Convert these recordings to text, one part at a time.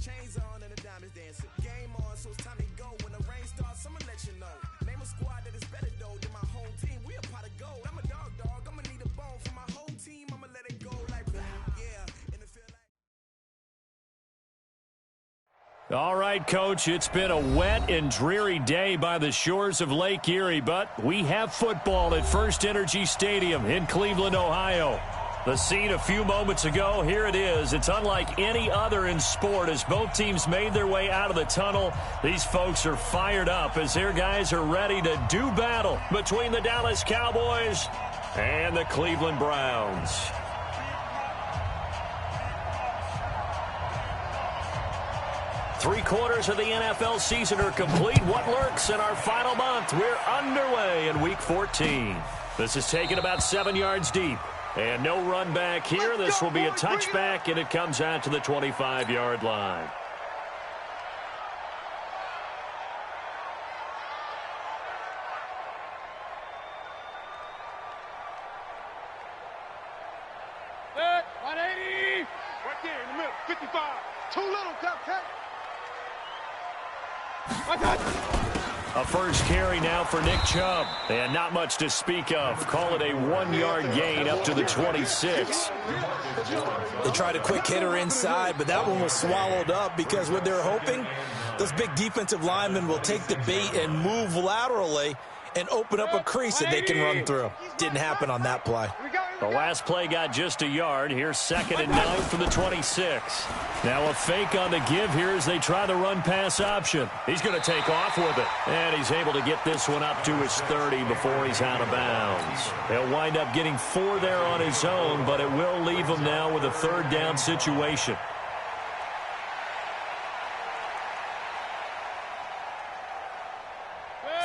Chains on and the diamonds dancing. Game on, so it's time to go. When the rain starts, I'ma let you know. Name a squad that is better though than my whole team. We a pot of gold. I'm a dog. I'ma need a bone for my whole team. I'ma let it go like yeah. And it feel like. All right, Coach, it's been a wet and dreary day by the shores of Lake Erie, but we have football at First Energy Stadium in Cleveland, Ohio. The scene a few moments ago, here it is. It's unlike any other in sport as both teams made their way out of the tunnel. These folks are fired up as their guys are ready to do battle between the Dallas Cowboys and the Cleveland Browns. Three-quarters of the NFL season are complete. What lurks in our final month? We're underway in Week 14. This is taken about 7 yards deep. And no run back here. This will be a touchback, and it comes out to the 25-yard line. Set, 180. Right there in the middle, 55. Too little, cupcake. A first carry now for Nick Chubb. And not much to speak of. Call it a 1-yard gain up to the 26. They tried a quick hitter inside, but that one was swallowed up because what they're hoping, those big defensive linemen will take the bait and move laterally and open up a crease that they can run through. Didn't happen on that play. The last play got just a yard. Here's 2nd and 9 for the 26. Now a fake on the give here as they try the run-pass option. He's going to take off with it. And he's able to get this one up to his 30 before he's out of bounds. He'll wind up getting 4 there on his own, but it will leave him now with a 3rd down situation.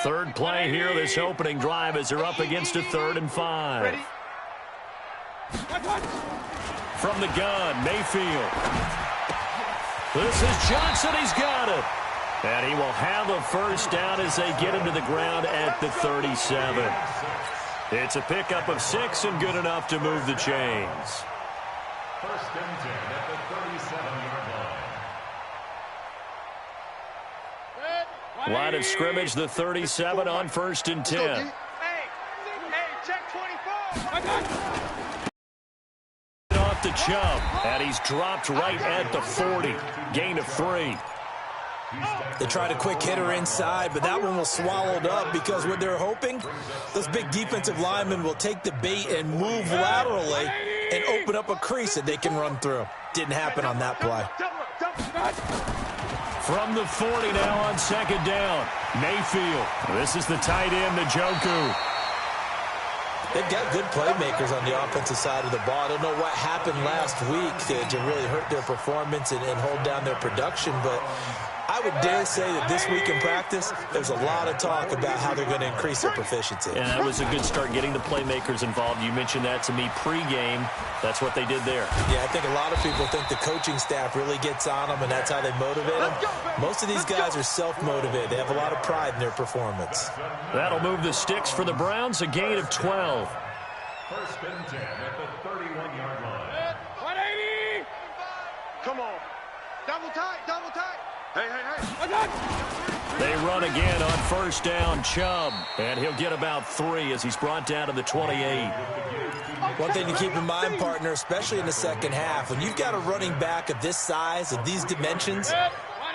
Third play here, this opening drive as they're up against a 3rd and 5. From the gun, Mayfield. This is Johnson. He's got it. And he will have a first down as they get him to the ground at the 37. It's a pickup of 6 and good enough to move the chains. First and 10 at the 37-yard line. Line of scrimmage, the 37 on 1st and 10. Hey, check 24. Off the Chubb, and he's dropped right at the 40. Gain of 3. They tried a quick hitter inside, but that one was swallowed up because what they're hoping, those big defensive linemen will take the bait and move laterally and open up a crease that they can run through. Didn't happen on that play. From the 40 now on 2nd down. Mayfield. This is the tight end, Njoku. They've got good playmakers on the offensive side of the ball. I don't know what happened last week to really hurt their performance and hold down their production, but I would dare say that this week in practice, there's a lot of talk about how they're going to increase their proficiency. And that was a good start, getting the playmakers involved. You mentioned that to me pregame. That's what they did there. Yeah, I think a lot of people think the coaching staff really gets on them, and that's how they motivate them. Most of these guys are self-motivated. They have a lot of pride in their performance. That'll move the sticks for the Browns, a gain of 12. First and 10 at the 31-yard line. 180. Come on. Double tight, double tight. Hey. They run again on 1st down, Chubb, and he'll get about 3 as he's brought down to the 28. One thing to keep in mind, partner, especially in the second half, when you've got a running back of this size, of these dimensions,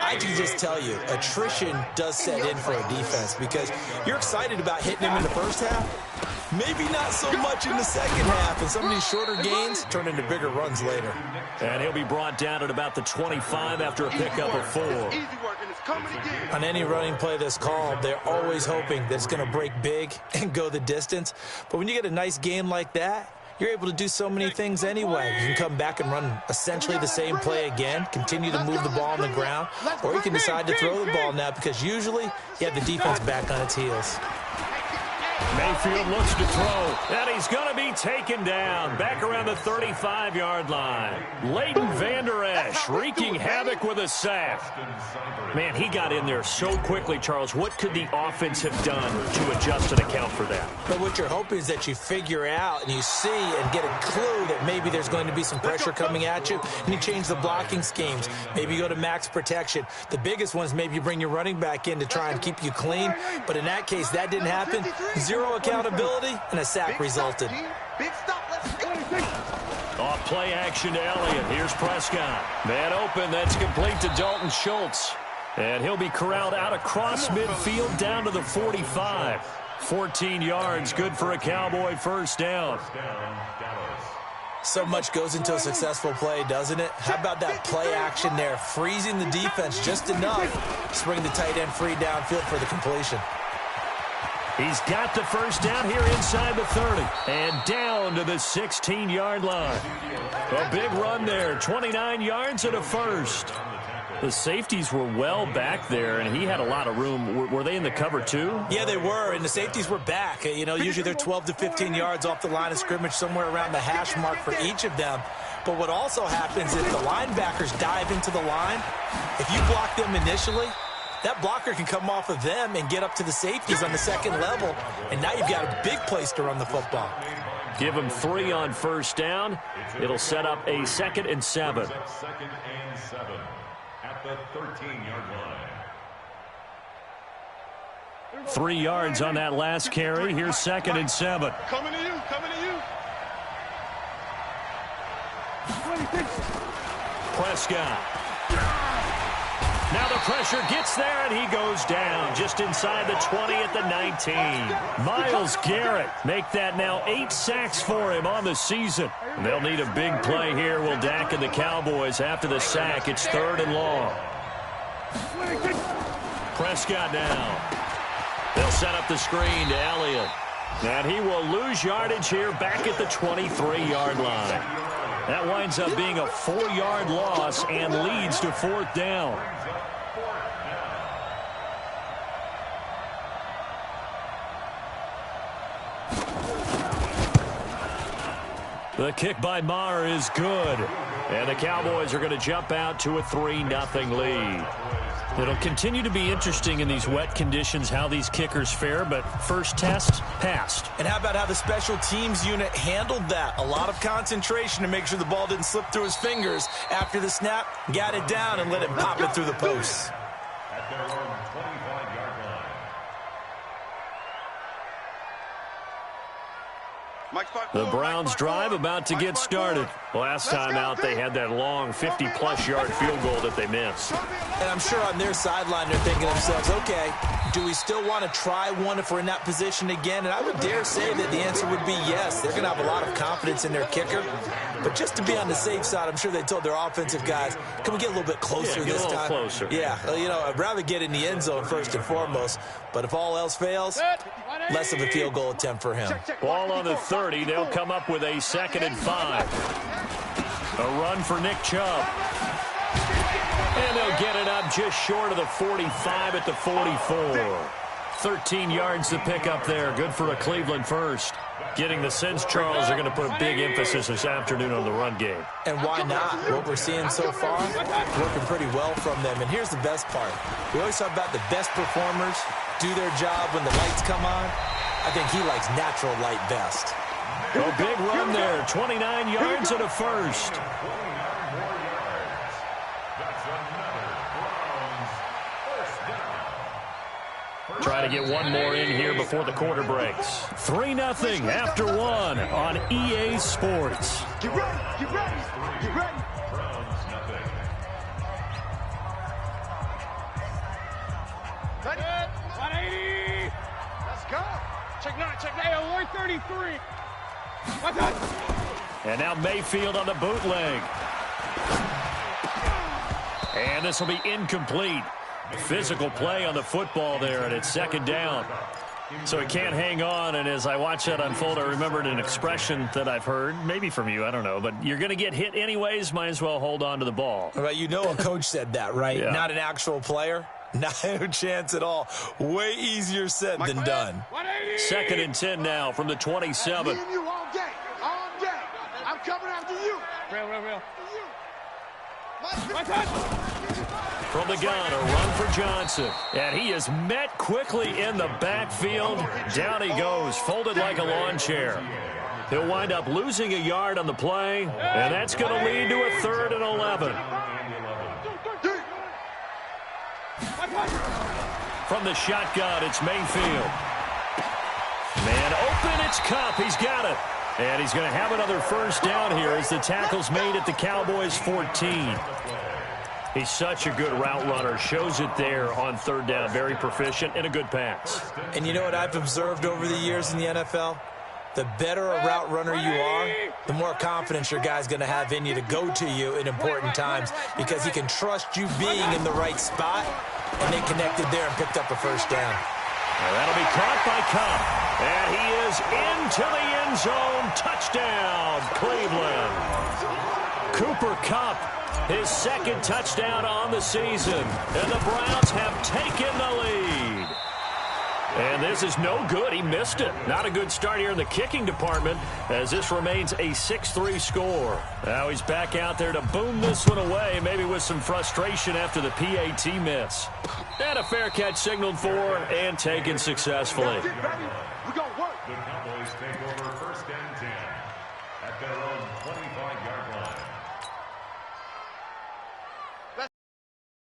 I can just tell you, attrition does set in for a defense because you're excited about hitting him in the first half, maybe not so much in the second half, and some of these shorter gains turn into bigger runs later. And he'll be brought down at about the 25 after a pickup of 4. On any running play that's called, they're always hoping that it's going to break big and go the distance. But when you get a nice game like that, you're able to do so many things anyway. You can come back and run essentially the same play again, continue to move the ball on the ground, or you can decide to throw the ball now because usually you have the defense back on its heels. Mayfield looks to throw, and he's going to be taken down back around the 35-yard line. Leighton Vander Esch wreaking havoc with a sack. Man, he got in there so quickly, Charles. What could the offense have done to adjust and account for that? But what you're hoping is that you figure out and you see and get a clue that maybe there's going to be some pressure coming at you, and you change the blocking schemes. Maybe you go to max protection. The biggest one is maybe you bring your running back in to try and keep you clean. But in that case, that didn't happen. Zero accountability, and a sack resulted. Off play action to Elliott. Here's Prescott. Man open. That's complete to Dalton Schultz. And he'll be corralled out across midfield down to the 45. 14 yards, good for a Cowboy first down. So much goes into a successful play, doesn't it? How about that play action there, freezing the defense just enough to bring the tight end free downfield for the completion. He's got the first down here inside the 30 and down to the 16-yard line. A big run there, 29 yards and a first. The safeties were well back there, and he had a lot of room. Were they in the cover too? Yeah, they were, and the safeties were back. You know, usually they're 12 to 15 yards off the line of scrimmage, somewhere around the hash mark for each of them. But what also happens if the linebackers dive into the line, if you block them initially, that blocker can come off of them and get up to the safeties on the second level, and now you've got a big place to run the football. Give him 3 on first down. It'll set up a 2nd and 7. 2nd and 7 at the 13-yard line. 3 yards on that last carry. Here's 2nd and 7. Coming to you, coming to you. Prescott. Now the pressure gets there, and he goes down just inside the 20 at the 19. Myles Garrett make that now 8 sacks for him on the season. They'll need a big play here. Will Dak and the Cowboys after the sack. It's 3rd and long. Prescott now. They'll set up the screen to Elliott. And he will lose yardage here back at the 23-yard line. That winds up being a 4-yard loss and leads to 4th down. The kick by Maher is good. And the Cowboys are going to jump out to a 3-0 lead. It'll continue to be interesting in these wet conditions how these kickers fare, but first test, passed. And how about how the special teams unit handled that? A lot of concentration to make sure the ball didn't slip through his fingers. After the snap, got it down and let it pop it through the posts. At their own 25-yard line. The Browns drive about to get started. Last time out, they had that long 50-plus yard field goal that they missed. And I'm sure on their sideline they're thinking to themselves, okay, do we still want to try one if we're in that position again? And I would dare say that the answer would be yes. They're going to have a lot of confidence in their kicker. But just to be on the safe side, I'm sure they told their offensive guys, can we get a little bit closer this time? Closer. Yeah, you know, I'd rather get in the end zone first and foremost. But if all else fails, less of a field goal attempt for him. Ball on the 30. They'll come up with a 2nd and 5. A run for Nick Chubb. And they'll get it up just short of the 45 at the 44. 13 yards to pick up there. Good for a Cleveland first. Getting the sense, Charles, are going to put a big emphasis this afternoon on the run game. And why not? What we're seeing so far, working pretty well from them. And here's the best part. We always talk about the best performers do their job when the lights come on. I think he likes natural light best. A big run there, 29 yards and a first. Try to get one more in here before the quarter breaks. 3-0 after 1 on EA Sports. Get ready, get ready, get ready. Ready? 180. Let's go. Check 9, check 9. 133. What's that? And now Mayfield on the bootleg. And this will be incomplete. Physical play on the football there, and it's 2nd down. So he can't hang on, and as I watch that unfold, I remembered an expression that I've heard, maybe from you, I don't know, but you're going to get hit anyways, might as well hold on to the ball. Right, you know a coach said that, right? Yeah. Not an actual player. No chance at all. Way easier said than done. 180. 2nd and 10 now from the 27. Me and you all day. All day. I'm coming after you. Real. From the gun, a run for Johnson. And he is met quickly in the backfield. Down he goes, folded like a lawn chair. He'll wind up losing a yard on the play, and that's going to lead to a 3rd and 11. From the shotgun, it's Mayfield. Man open, it's Cup. He's got it. And he's going to have another first down here as the tackle's made at the Cowboys' 14. He's such a good route runner. Shows it there on 3rd down. Very proficient and a good pass. And you know what I've observed over the years in the NFL? The better a route runner you are, the more confidence your guy's going to have in you to go to you in important times because he can trust you being in the right spot, and they connected there and picked up a first down. And that'll be caught by Cup. And he is into the end zone. Touchdown, Cleveland. Cooper Kupp, his 2nd touchdown on the season. And the Browns have taken the lead. And this is no good. He missed it. Not a good start here in the kicking department as this remains a 6-3 score. Now he's back out there to boom this one away, maybe with some frustration after the PAT miss. And a fair catch signaled for and taken successfully. The Cowboys take over 1st and 10 at their own 25-yard line.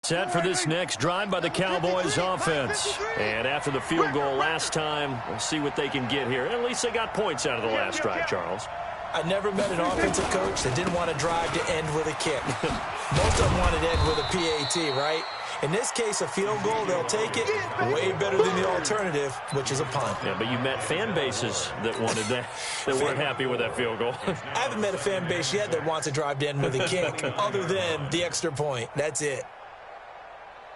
Set for this next drive by the Cowboys offense. And after the field goal last time, we'll see what they can get here. At least they got points out of the last drive, Charles. I never met an offensive coach that didn't want to drive to end with a kick. Most of them wanted to end with a PAT, right? In this case, a field goal, they'll take it way better than the alternative, which is a punt. Yeah, but you met fan bases that wanted that, that weren't happy with that field goal. I haven't met a fan base yet that wants to drive to end with a kick, other than the extra point. That's it.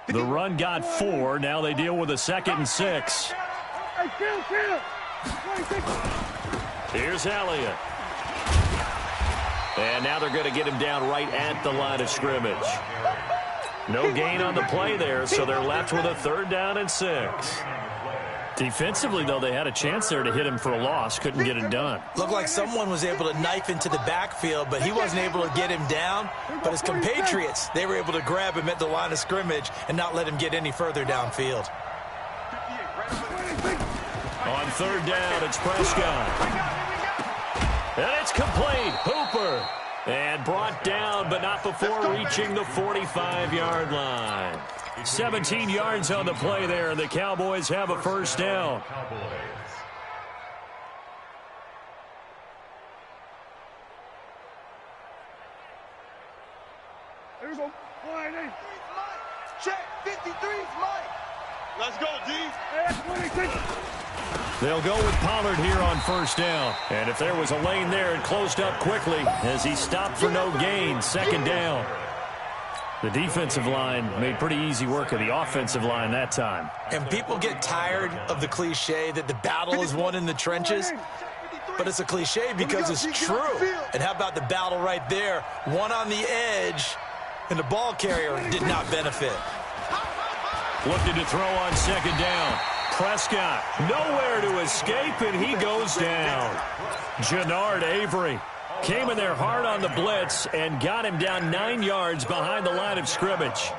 The run got 4. Now they deal with a 2nd and 6. Here's Elliott. And now they're going to get him down right at the line of scrimmage. No gain on the play there, so they're left with a 3rd down and 6. Defensively, though, they had a chance there to hit him for a loss. Couldn't get it done. Looked like someone was able to knife into the backfield, but he wasn't able to get him down. But his compatriots, they were able to grab him at the line of scrimmage and not let him get any further downfield. On 3rd down, it's Prescott. And it's complete. Hooper. And brought down, but not before reaching the 45-yard line. 17 yards on the play there, and the Cowboys have a first down. Here we go. Check. 53's Mike. Let's go, D. Hey, 26. They'll go with Pollard here on 1st down. And if there was a lane there, it closed up quickly as he stopped for no gain. 2nd down. The defensive line made pretty easy work of the offensive line that time. And people get tired of the cliche that the battle is won in the trenches. But it's a cliche because it's true. And how about the battle right there? One on the edge, and the ball carrier did not benefit. Looking to throw on 2nd down. Prescott nowhere to escape, and he goes down. Jannard Avery came in there hard on the blitz and got him down 9 yards behind the line of scrimmage.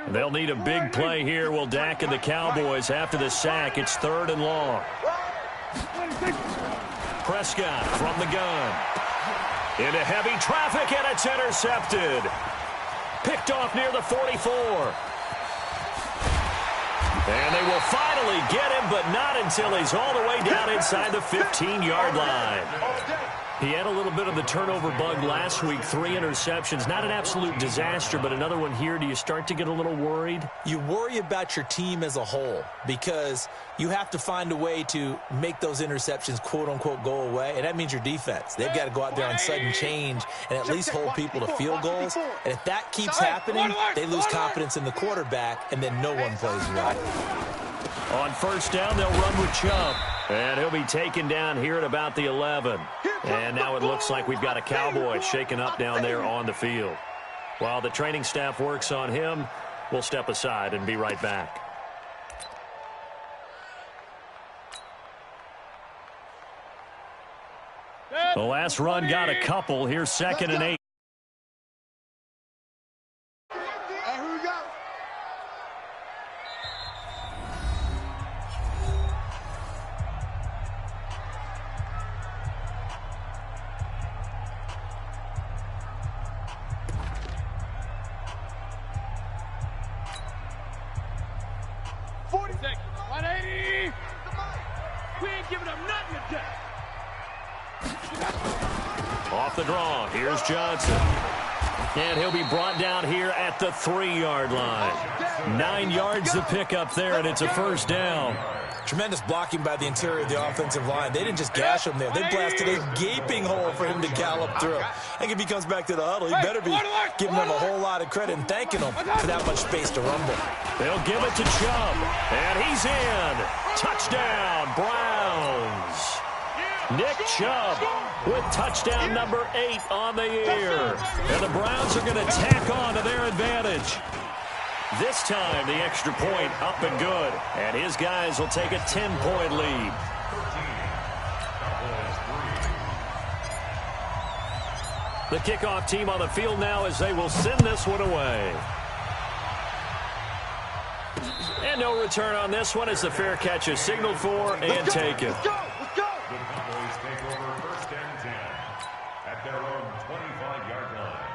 They'll need a big play here. Will Dak and the Cowboys after the sack. It's 3rd and long. Prescott from the gun. Into heavy traffic, and it's intercepted. Picked off near the 44. And they will finally get him, but not until he's all the way down inside the 15-yard line. He had a little bit of the turnover bug last week, 3 interceptions. Not an absolute disaster, but another one here. Do you start to get a little worried? You worry about your team as a whole because you have to find a way to make those interceptions, quote-unquote, go away, and that means your defense. They've got to go out there on sudden change and at least hold people to field goals. And if that keeps happening, they lose confidence in the quarterback, and then no one plays well. On 1st down, they'll run with Chubb. And he'll be taken down here at about the 11. And now it looks like we've got a Cowboy shaken up down there on the field. While the training staff works on him, We'll step aside and be right back. The last run got a couple. Here's 2nd and 8. Off the draw, here's Johnson. And he'll be brought down here at the 3-yard line. 9 yards to pick up there, and it's a first down. Tremendous blocking by the interior of the offensive line. They didn't just gash him there. They blasted a gaping hole for him to gallop through. I think if he comes back to the huddle, he better be giving them a whole lot of credit and thanking them for that much space to rumble. They'll give it to Chubb, and he's in. Touchdown, Browns. Nick Chubb with touchdown number 8 on the year. And the Browns are going to tack on to their advantage. This time, the extra point up and good. And his guys will take a 10-point lead. The kickoff team on the field now as they will send this one away. And no return on this one as the fair catch is signaled for and taken. The Cowboys take over 1st and 10 at their own 25-yard line.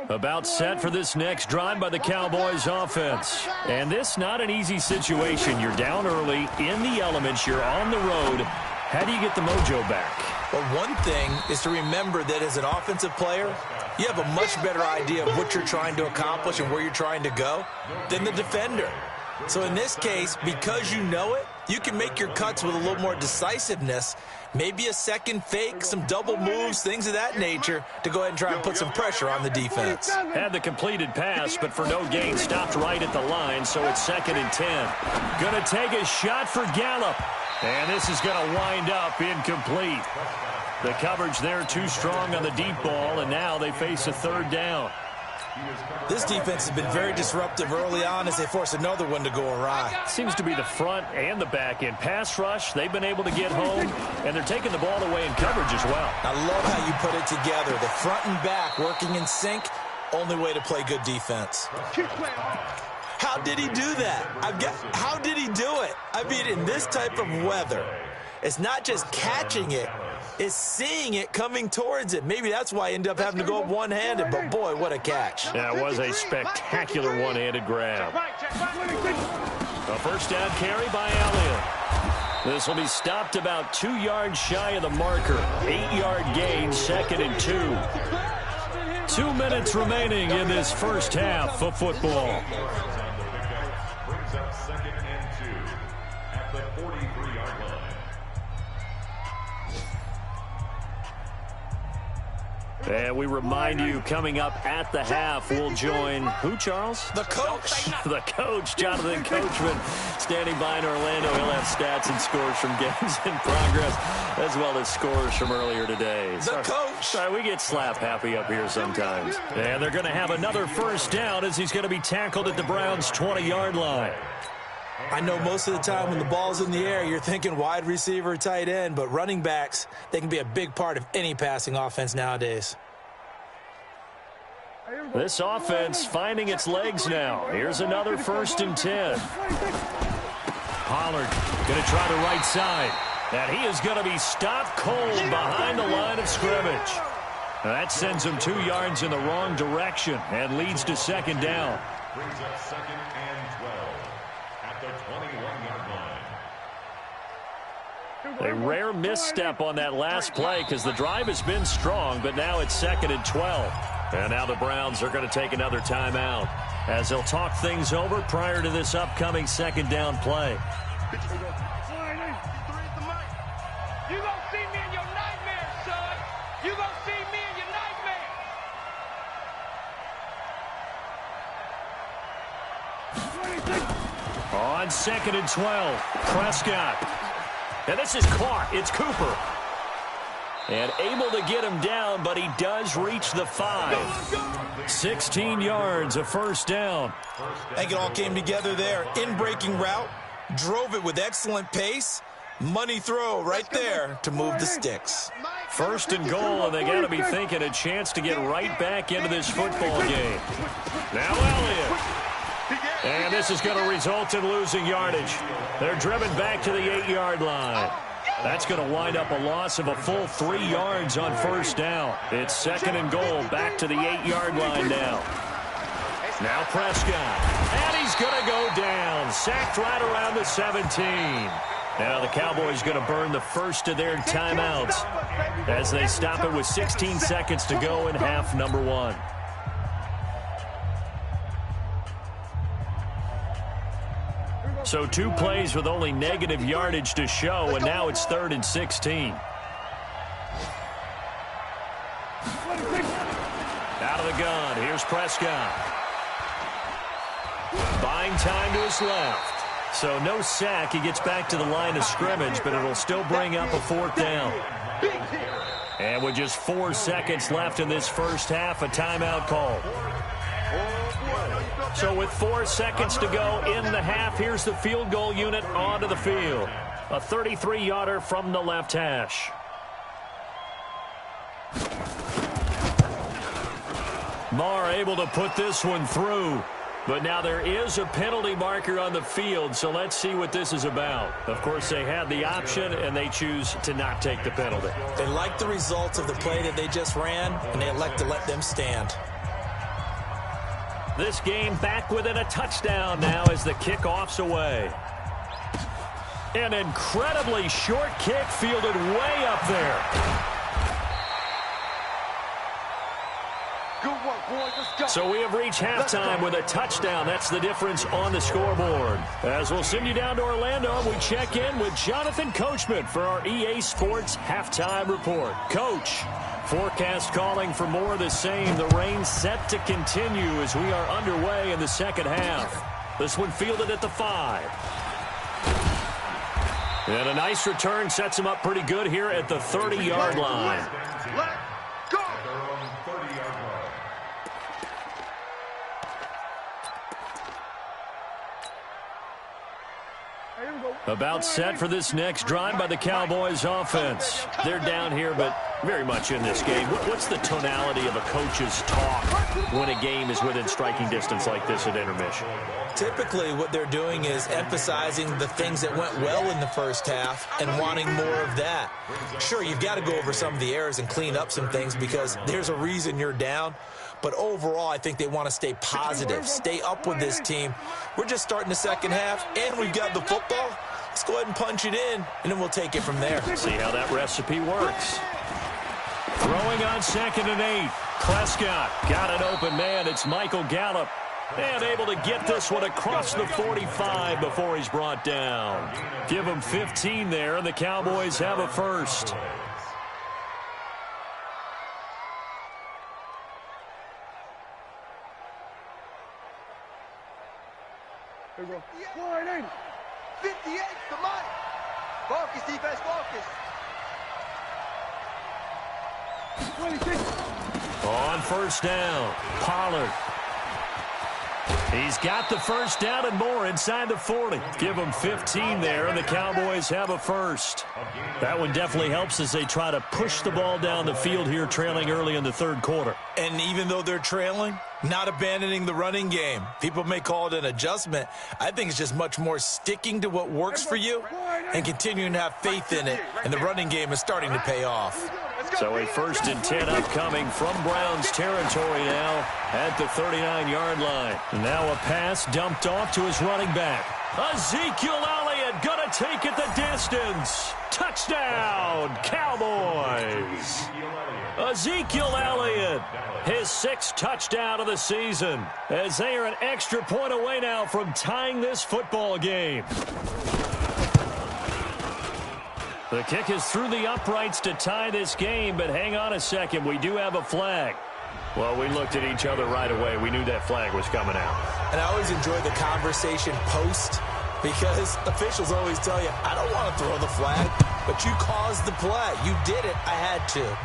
About set for this next drive by the Cowboys offense. And this not an easy situation. You're down early, in the elements, you're on the road. How do you get the mojo back? Well, one thing is to remember that as an offensive player, you have a much better idea of what you're trying to accomplish and where you're trying to go than the defender. So in this case, because you know it, you can make your cuts with a little more decisiveness, maybe a second fake, some double moves, things of that nature, to go ahead and try and put some pressure on the defense. Had the completed pass, but for no gain, stopped right at the line, so it's 2nd and 10. Going to take a shot for Gallup, and this is going to wind up incomplete. The coverage there too strong on the deep ball, and now they face a 3rd down. This defense has been very disruptive early on as they force another one to go awry. Seems to be the front and the back end. Pass rush, they've been able to get home, and they're taking the ball away in coverage as well. I love how you put it together. The front and back working in sync, only way to play good defense. How did he do that? How did he do it? I mean, in this type of weather, it's not just catching it, it's seeing it coming towards it. Maybe that's why he ended up having to go up one-handed, but boy, what a catch. That was a spectacular one-handed grab. A first down carry by Elliott. This will be stopped about 2 yards shy of the marker. 8-yard gain, 2nd and 2. 2 minutes remaining in this first half of football. Brings up 2nd and 2 at the 43-yard line. And we remind you, coming up at the half, we'll join who, Charles? The coach. The coach, Jonathan Coachman, standing by in Orlando. He'll have stats and scores from games in progress, as well as scores from earlier today. The coach. Sorry, we get slap happy up here sometimes. And they're going to have another first down as he's going to be tackled at the Browns' 20-yard line. I know most of the time when the ball's in the air, you're thinking wide receiver, tight end, but running backs, they can be a big part of any passing offense nowadays. This offense finding its legs now. Here's another 1st and 10. Pollard going to try the right side. And he is going to be stopped cold behind the line of scrimmage. That sends him 2 yards in the wrong direction and leads to 2nd down. Brings up 2nd and 12 at the 21-yard line. A rare misstep on that last play because the drive has been strong, but now it's 2nd and 12. And now the Browns are going to take another timeout as they'll talk things over prior to this upcoming 2nd down play. You gonna see me in your nightmare, son. You gonna see me in your nightmare. On 2nd and 12, Prescott. And this is caught. It's Cooper. And able to get him down, but he does reach the 5. 16 yards, a first down. I think it all came together there. In-breaking route, drove it with excellent pace. Money throw right there to move the sticks. First and goal, and they got to be thinking a chance to get right back into this football game. Now Elliott. And this is going to result in losing yardage. They're driven back to the 8-yard line. That's going to wind up a loss of a full 3 yards on first down. It's second and goal, back to the 8-yard line now. Now Prescott. And he's going to go down. Sacked right around the 17. Now the Cowboys going to burn the first of their timeouts as they stop it with 16 seconds to go in half number 1. So 2 plays with only negative yardage to show, and now it's 3rd and 16. Out of the gun, here's Prescott. Buying time to his left. So no sack. He gets back to the line of scrimmage, but it'll still bring up a 4th down. And with just 4 seconds left in this first half, a timeout call. So with 4 seconds to go in the half, here's the field goal unit onto the field. A 33-yarder from the left hash. Marr able to put this one through. But now there is a penalty marker on the field, so let's see what this is about. Of course, they had the option, and they choose to not take the penalty. They like the results of the play that they just ran, and they elect to let them stand. This game back within a touchdown now as the kickoff's away. An incredibly short kick fielded way up there. Good work, boys. Let's go. So we have reached halftime with a touchdown. That's the difference on the scoreboard. As we'll send you down to Orlando, we check in with Jonathan Coachman for our EA Sports Halftime Report. Coach, forecast calling for more of the same. The rain set to continue as we are underway in the second half. This one fielded at the 5. And a nice return sets him up pretty good here at the 30-yard line. Let's go. About set for this next drive by the Cowboys offense. They're down here, but very much in this game. What's the tonality of a coach's talk when a game is within striking distance like this at intermission? Typically, what they're doing is emphasizing the things that went well in the first half and wanting more of that. Sure, you've got to go over some of the errors and clean up some things because there's a reason you're down. But overall, I think they want to stay positive, stay up with this team. We're just starting the second half, and we've got the football. Let's go ahead and punch it in, and then we'll take it from there. See how that recipe works. Throwing on 2nd and 8. Prescott got an open man. It's Michael Gallup. And able to get this one across the 45 before he's brought down. Give him 15 there, and the Cowboys have a first. Here we go. 180. 58 for Mike. Focus, defense, focus. 26. On first down, Pollard. He's got the first down and more inside the 40. Give him 15 there, and the Cowboys have a first. That one definitely helps as they try to push the ball down the field here, trailing early in the third quarter. And even though they're trailing, not abandoning the running game. People may call it an adjustment. I think it's just much more sticking to what works for you and continuing to have faith in it. And the running game is starting to pay off. So a 1st and 10 upcoming from Browns territory now at the 39-yard line. Now a pass dumped off to his running back. Ezekiel Elliott gonna take it the distance. Touchdown, Cowboys. Ezekiel Elliott, his 6th touchdown of the season, as they are an extra point away now from tying this football game. The kick is through the uprights to tie this game, but hang on a second. We do have a flag. Well, we looked at each other right away. We knew that flag was coming out. And I always enjoy the conversation post Because officials always tell you, I don't want to throw the flag, but you caused the play. You did it. I had to.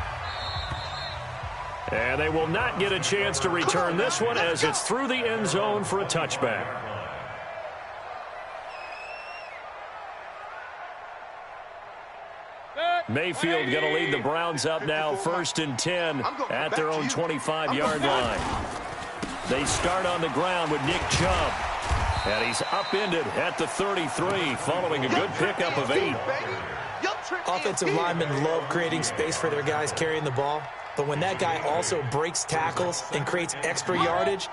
And they will not get a chance to return this one as it's through the end zone for a touchback. Mayfield going to lead the Browns up now, 1st and 10 at their own 25-yard line. They start on the ground with Nick Chubb. And he's upended at the 33 following a good pickup of 8. Offensive linemen love creating space for their guys carrying the ball. But when that guy also breaks tackles and creates extra yardage,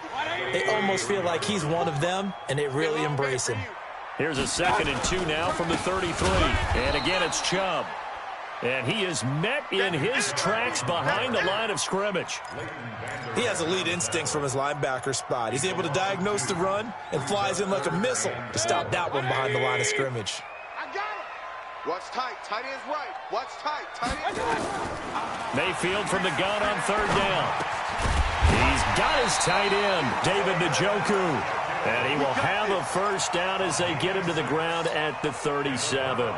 they almost feel like he's one of them, and they really embrace him. Here's a 2nd and 2 now from the 33. And again, it's Chubb. And he is met in his tracks behind the line of scrimmage. He has elite instincts from his linebacker spot. He's able to diagnose the run and flies in like a missile to stop that one behind the line of scrimmage. I got it. Watch tight. Tight end's right. Watch tight. Tight end's right. Mayfield from the gun on 3rd down. He's got his tight end, David Njoku. And he will have a 1st down as they get him to the ground at the 37.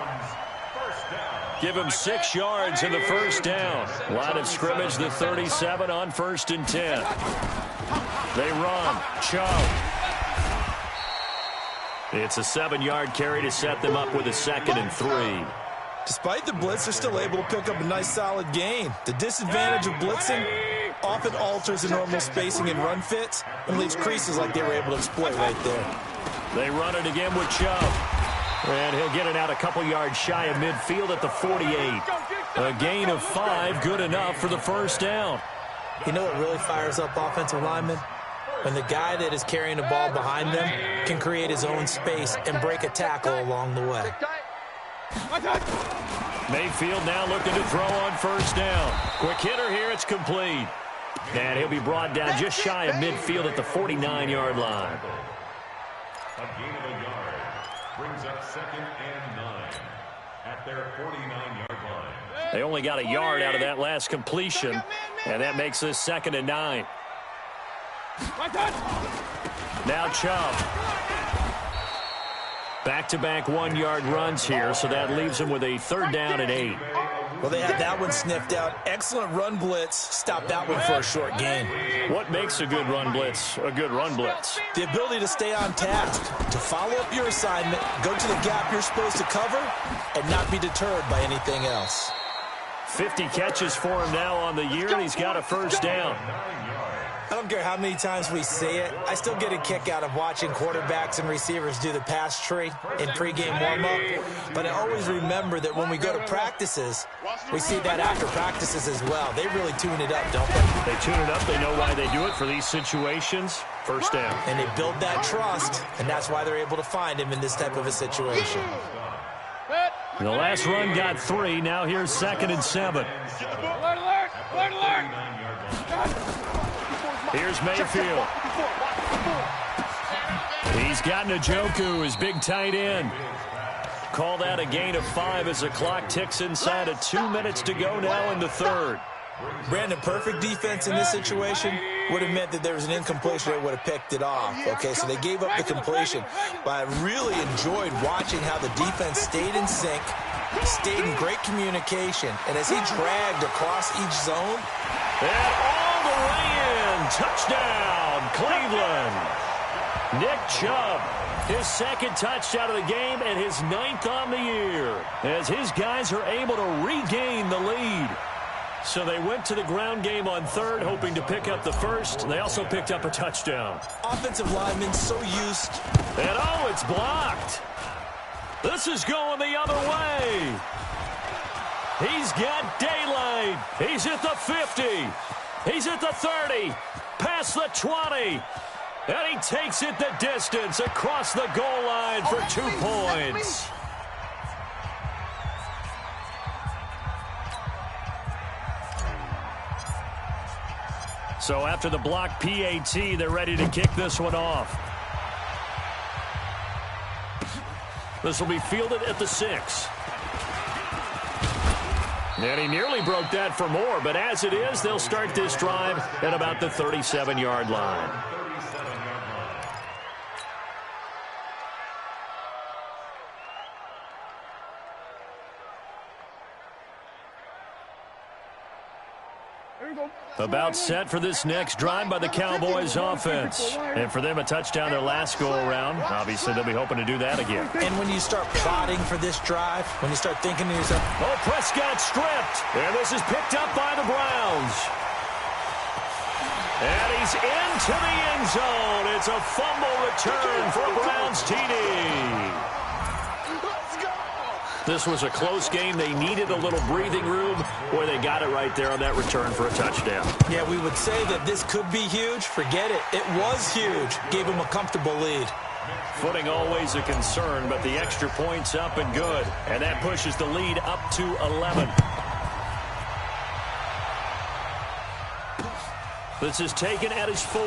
Give him 6 yards in the 1st down. Line of scrimmage, the 37 on 1st and 10. They run. Chubb. It's a 7-yard carry to set them up with a 2nd and 3. Despite the blitz, they're still able to pick up a nice solid gain. The disadvantage of blitzing often alters the normal spacing and run fits and leaves creases like they were able to exploit right there. They run it again with Chubb. And he'll get it out a couple yards shy of midfield at the 48. A gain of 5, good enough for the 1st down. You know what really fires up offensive linemen? When the guy that is carrying the ball behind them can create his own space and break a tackle along the way. Mayfield now looking to throw on 1st down. Quick hitter here, it's complete. And he'll be brought down just shy of midfield at the 49-yard line. A gain of a yard. Brings up 2nd and 9 at their 49-yard line. They only got a yard out of that last completion, and that makes this 2nd and 9. Now Chubb. Back-to-back 1-yard runs here, so that leaves him with a 3rd down and 8. Well, they had that one sniffed out. Excellent run blitz. Stopped that one for a short gain. What makes a good run blitz a good run blitz? The ability to stay on task, to follow up your assignment, go to the gap you're supposed to cover, and not be deterred by anything else. 50 catches for him now on the year, and he's got a 1st down. I don't care how many times we see it. I still get a kick out of watching quarterbacks and receivers do the pass tree in pregame warm-up. But I always remember that when we go to practices, we see that after practices as well. They really tune it up, don't they? They tune it up. They know why they do it for these situations. 1st down. And they build that trust, and that's why they're able to find him in this type of a situation. The last run got 3. Now here's 2nd and 7. Here's Mayfield. He's got Njoku, his big tight end. Call that a gain of 5 as the clock ticks inside of 2 minutes to go now in the 3rd. Brandon, perfect defense in this situation would have meant that there was an incompletion that would have picked it off. Okay, so they gave up the completion. But I really enjoyed watching how the defense stayed in sync, stayed in great communication, and as he dragged across each zone. And all the way in. Touchdown, Cleveland. Nick Chubb, his 2nd touchdown of the game and his 9th on the year, as his guys are able to regain the lead. So they went to the ground game on 3rd, hoping to pick up the 1st. They also picked up a touchdown. Offensive linemen so used. And oh, it's blocked. This is going the other way. He's got daylight. He's at the 50. He's at the 30. Past the 20. And he takes it the distance across the goal line for 2 points. So after the block PAT, they're ready to kick this one off. This will be fielded at the 6. And he nearly broke that for more, but as it is, they'll start this drive at about the 37-yard line. About set for this next drive by the Cowboys offense. And for them, a touchdown their last go-around. Obviously, they'll be hoping to do that again. And when you start plotting for this drive, when you start thinking to yourself, oh, Prescott stripped. And this is picked up by the Browns. And he's into the end zone. It's a fumble return for a Browns TD. This was a close game. They needed a little breathing room. Boy, they got it right there on that return for a touchdown. Yeah, we would say that this could be huge. Forget it. It was huge. Gave them a comfortable lead. Footing always a concern, but the extra point's up and good. And that pushes the lead up to 11. This is taken at his 4.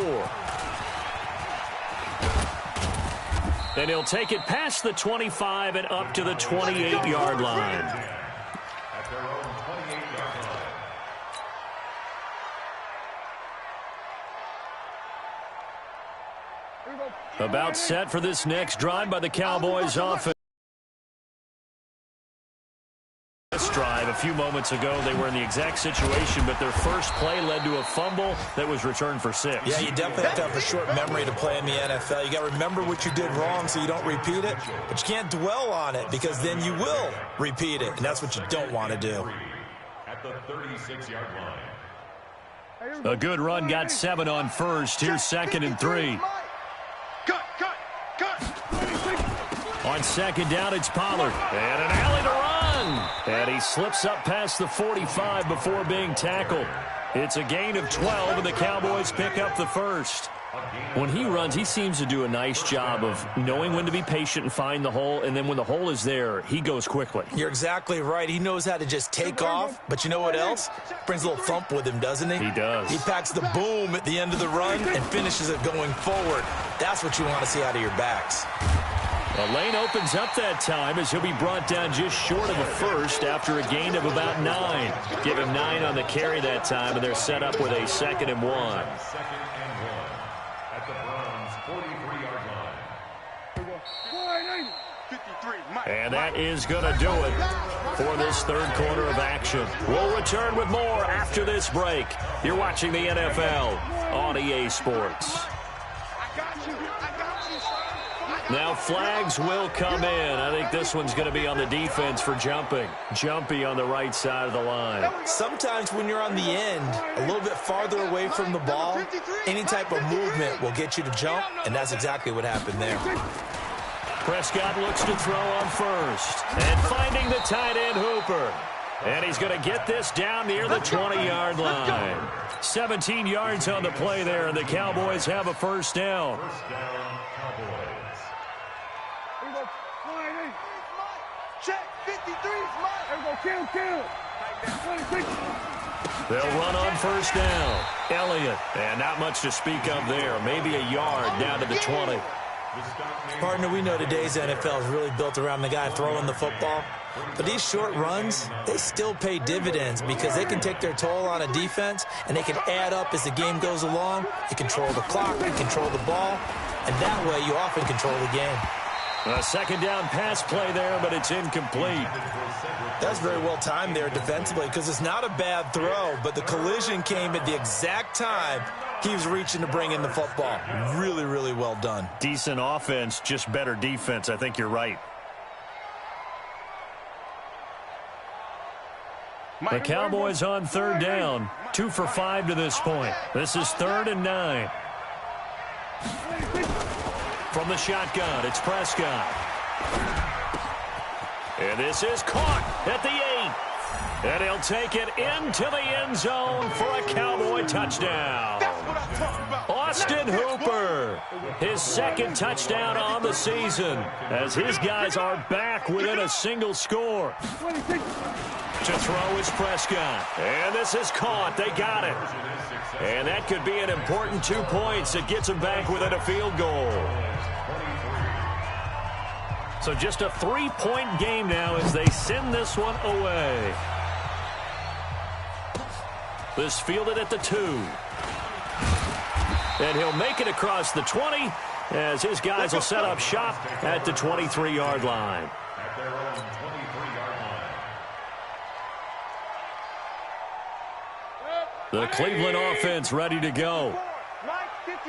And he'll take it past the 25 and up to the 28-yard line. At their own 28-yard line. About set for this next drive by the Cowboys offense. This drive a few moments ago, they were in the exact situation, but their first play led to a fumble that was returned for 6. Yeah, you definitely have to have a short memory to play in the NFL. You got to remember what you did wrong so you don't repeat it, but you can't dwell on it because then you will repeat it, and that's what you don't want to do. At the 36-yard line. A good run got 7 on first. Here's 2nd and 3. On 2nd down, it's Pollard. And an alley to run. And he slips up past the 45 before being tackled. It's a gain of 12, and the Cowboys pick up the first. When he runs, he seems to do a nice job of knowing when to be patient and find the hole, and then when the hole is there, he goes quickly. You're exactly right. He knows how to just take off, but you know what else? Brings a little thump with him, doesn't he? He does. He packs the boom at the end of the run and finishes it going forward. That's what you want to see out of your backs. The lane opens up that time as he'll be brought down just short of a first after a gain of about 9. Give him 9 on the carry that time, and they're set up with a 2nd and 1. 2nd and 1 at the Browns' 43-yard line. And that is going to do it for this third quarter of action. We'll return with more after this break. You're watching the NFL on EA Sports. Now flags will come in. I think this one's going to be on the defense for jumping. Jumpy on the right side of the line. Sometimes when you're on the end, a little bit farther away from the ball, any type of movement will get you to jump, and that's exactly what happened there. Prescott looks to throw on first. And finding the tight end Hooper. And he's going to get this down near the 20-yard line. 17 yards on the play there, and the Cowboys have a first down. First down, Cowboys. Check, 53 is mine. Kill. They'll run on first down. Elliott, and not much to speak of there. Maybe a yard down to the 20. Partner, we know today's NFL is really built around the guy throwing the football. But these short runs, they still pay dividends because they can take their toll on a defense, and they can add up as the game goes along. You control the clock, you control the ball, and that way you often control the game. A 2nd down pass play there, but it's incomplete. That's very well timed there defensively because it's not a bad throw, but the collision came at the exact time he was reaching to bring in the football. Really, really well done. Decent offense, just better defense. I think you're right. The Cowboys on 3rd down. 2 for 5 to this point. This is 3rd and 9. From the shotgun, it's Prescott. And this is caught at the 8. And he'll take it into the end zone for a Cowboy touchdown. Austin Hooper, his 2nd touchdown on the season, as his guys are back within a single score. To throw is Prescott. And this is caught. They got it. And that could be an important 2 points that gets them back within a field goal. So just a 3-point game now as they send this one away. This fielded at the 2. And he'll make it across the 20 as his guys will set up shop at the 23-yard line. At their own 23-yard line. The Cleveland offense ready to go. Let's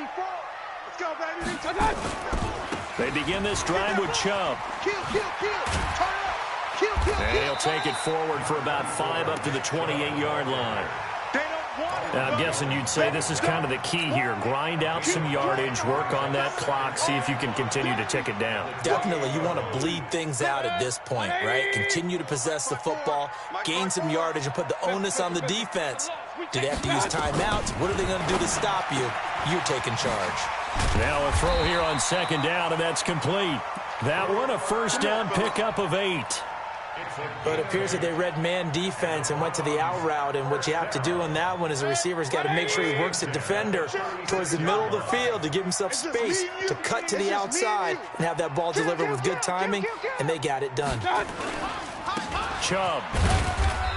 go, baby. They begin this drive with Chubb. And he'll take it forward for about 5 up to the 28-yard line. Now, I'm guessing you'd say this is kind of the key here. Grind out some yardage, work on that clock, see if you can continue to tick it down. Definitely, you want to bleed things out at this point, right? Continue to possess the football, gain some yardage, and put the onus on the defense. Do they have to use timeouts? What are they going to do to stop you? You're taking charge. Now a throw here on 2nd down, and that's complete. That one, a first down pickup of 8. But it appears that they read man defense and went to the out route, and what you have to do on that one is the receiver's got to make sure he works the defender towards the middle of the field to give himself space to cut to the outside and have that ball delivered with good timing, and they got it done. Chubb.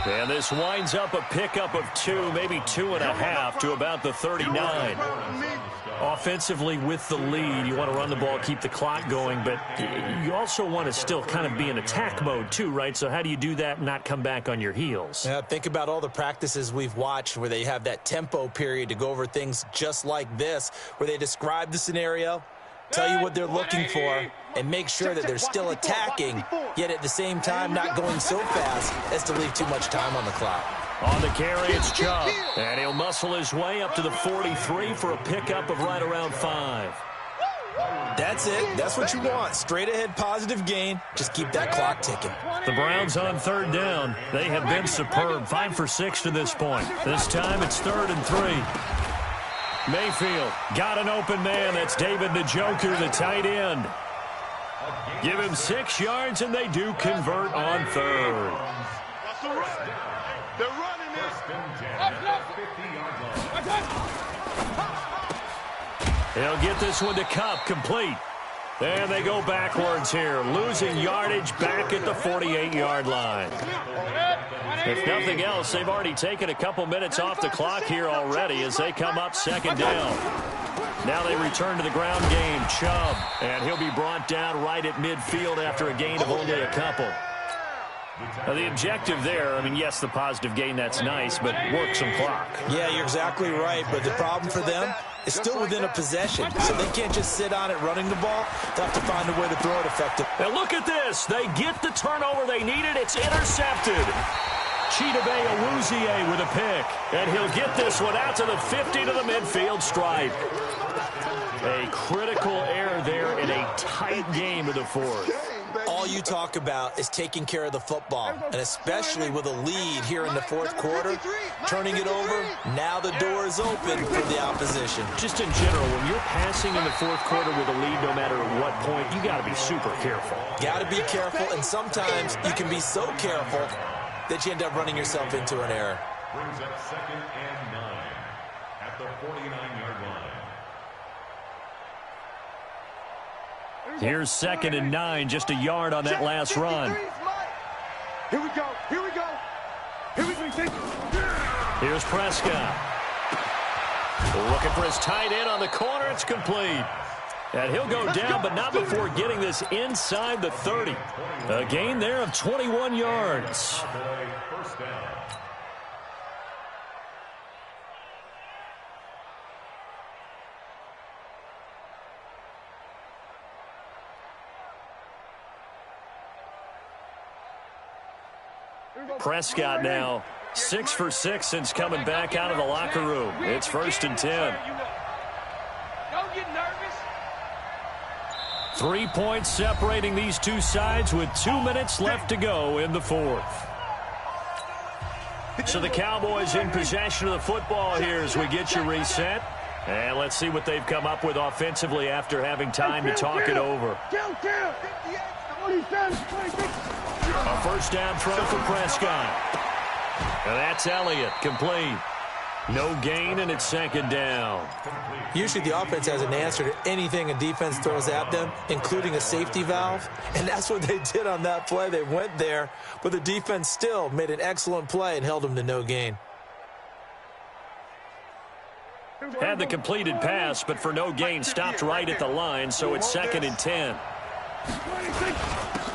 And this winds up a pickup of 2, maybe 2.5 to about the 39. Offensively with the lead, you want to run the ball, keep the clock going, but you also want to still kind of be in attack mode too, right? So how do you do that and not come back on your heels? Yeah, think about all the practices we've watched where they have that tempo period to go over things just like this, where they describe the scenario, tell you what they're looking for, and make sure that they're still attacking, yet at the same time not going so fast as to leave too much time on the clock. On the carry, it's Chubb, and he'll muscle his way up to the 43 for a pickup of right around 5. That's it. That's what you want. Straight ahead positive gain. Just keep that clock ticking. The Browns on 3rd down. They have been superb. 5 for 6 to this point. This time it's 3rd and 3. Mayfield got an open man. That's David Njoku, the tight end. Give him 6 yards, and they do convert on 3rd. They're running this. He'll get this one to Kupp, complete. And they go backwards here, losing yardage back at the 48-yard line. If nothing else, they've already taken a couple minutes off the clock here already as they come up 2nd down. Now they return to the ground game. Chubb, and he'll be brought down right at midfield after a gain of only a couple. Now the objective there, I mean, yes, the positive gain, that's nice, but work some clock. Yeah, you're exactly right, but the problem for them is still within a possession, so they can't just sit on it running the ball. They'll have to find a way to throw it effectively. And look at this. They get the turnover they needed. It's intercepted. Chidobe Awuzie with a pick, and he'll get this one out to the 50 to the midfield stripe. A critical error there in a tight game of the 4th. All you talk about is taking care of the football, and especially with a lead here in the 4th quarter, turning it over, now the door is open for the opposition. Just in general, when you're passing in the 4th quarter with a lead, no matter at what point, you got to be super careful. Got to be careful, and sometimes you can be so careful that you end up running yourself into an error. Brings up 2nd and 9 at the 49-yard line. Here's 2nd and 9, just a yard on that last run. Here we go. Here we go. Here we go. Here's Prescott. Looking for his tight end on the corner. It's complete. And he'll go down, but not before getting this inside the 30. A gain there of 21 yards. First down. Prescott now 6 for 6 since coming back out of the locker room. It's 1st and 10. Don't get nervous. 3 points separating these two sides with 2 minutes left to go in the 4th. So the Cowboys in possession of the football here as we get you reset. And let's see what they've come up with offensively after having time to talk it over. A first down throw for Prescott. And that's Elliott, complete. No gain, and it's 2nd down. Usually the offense has an answer to anything a defense throws at them, including a safety valve. And that's what they did on that play. They went there, but the defense still made an excellent play and held them to no gain. Had the completed pass, but for no gain, stopped right at the line, so it's 2nd and 10.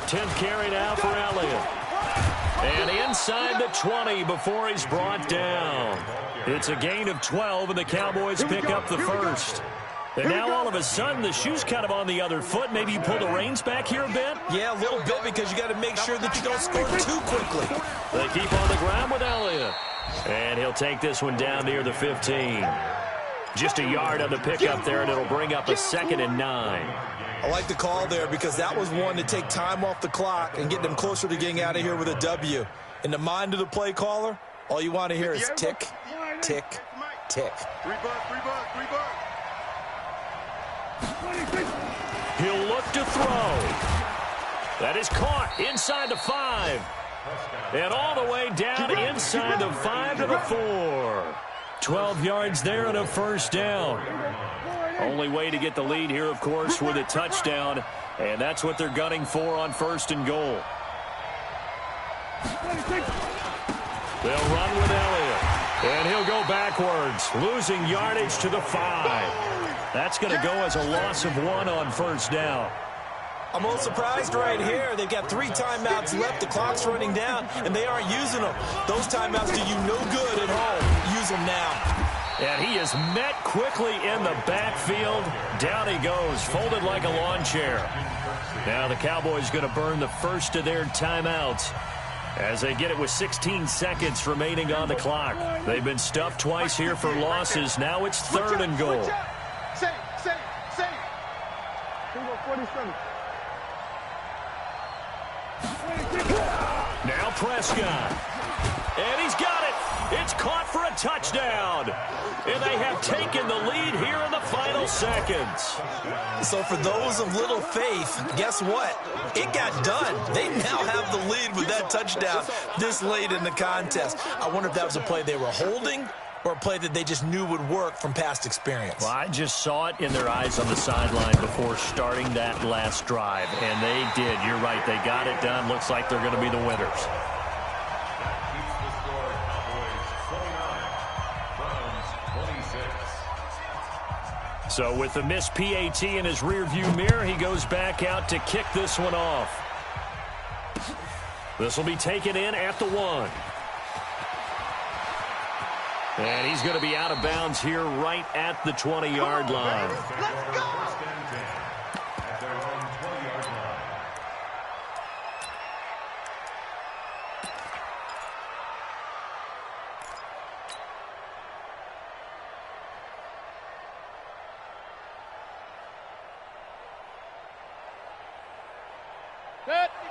10th carry now for Elliott. And inside the 20 before he's brought down. It's a gain of 12, and the Cowboys pick up the first. And now all of a sudden, the shoe's kind of on the other foot. Maybe you pull the reins back here a bit? Yeah, a little bit, because you got to make sure that you don't score too quickly. They keep on the ground with Elliott. And he'll take this one down near the 15. Just a yard on the pickup there, and it'll bring up a 2nd and 9. I like the call there, because that was one to take time off the clock and get them closer to getting out of here with a W. In the mind of the play caller, all you want to hear is tick, tick, tick. 3 bucks, 3 bucks, 3 bucks. He'll look to throw. That is caught inside the 5. And all the way down inside the 5 to the 4. 12 yards there and a first down. Only way to get the lead here, of course, with a touchdown. And that's what they're gunning for on 1st and goal. They'll run with Elliott. And he'll go backwards, losing yardage to the 5. That's going to go as a loss of 1 on 1st down. I'm a little surprised right here. They've got 3 timeouts left. The clock's running down, and they aren't using them. Those timeouts do you no good at home. Use them now. And he is met quickly in the backfield. Down he goes, folded like a lawn chair. Now the Cowboys going to burn the first of their timeouts as they get it with 16 seconds remaining on the clock. They've been stuffed twice here for losses. Now it's 3rd and goal. Safe. 47. Now Prescott. And he's got it. It's caught for a touchdown. And they have taken the lead here in the final seconds. So for those of little faith, guess what? It got done. They now have the lead with that touchdown this late in the contest. I wonder if that was a play they were holding or a play that they just knew would work from past experience. Well, I just saw it in their eyes on the sideline before starting that last drive, and they did. You're right. They got it done. Looks like they're going to be the winners. So with the missed PAT in his rearview mirror, he goes back out to kick this one off. This will be taken in at the 1. And he's going to be out of bounds here right at the 20-yard line. Let's go!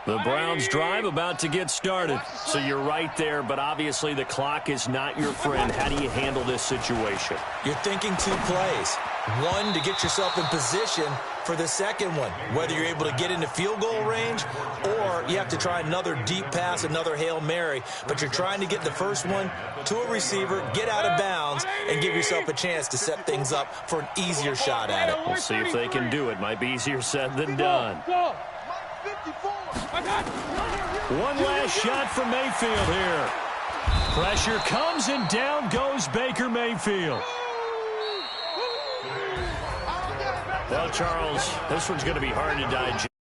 The Browns drive about to get started. So you're right there, but obviously the clock is not your friend. How do you handle this situation? You're thinking 2 plays. One, to get yourself in position for the second one, whether you're able to get into field goal range or you have to try another deep pass, another Hail Mary. But you're trying to get the first one to a receiver, get out of bounds, and give yourself a chance to set things up for an easier shot at it. We'll see if they can do it. Might be easier said than done. One last shot from Mayfield here. Pressure comes, and down goes Baker Mayfield. Well, Charles, this one's going to be hard to digest.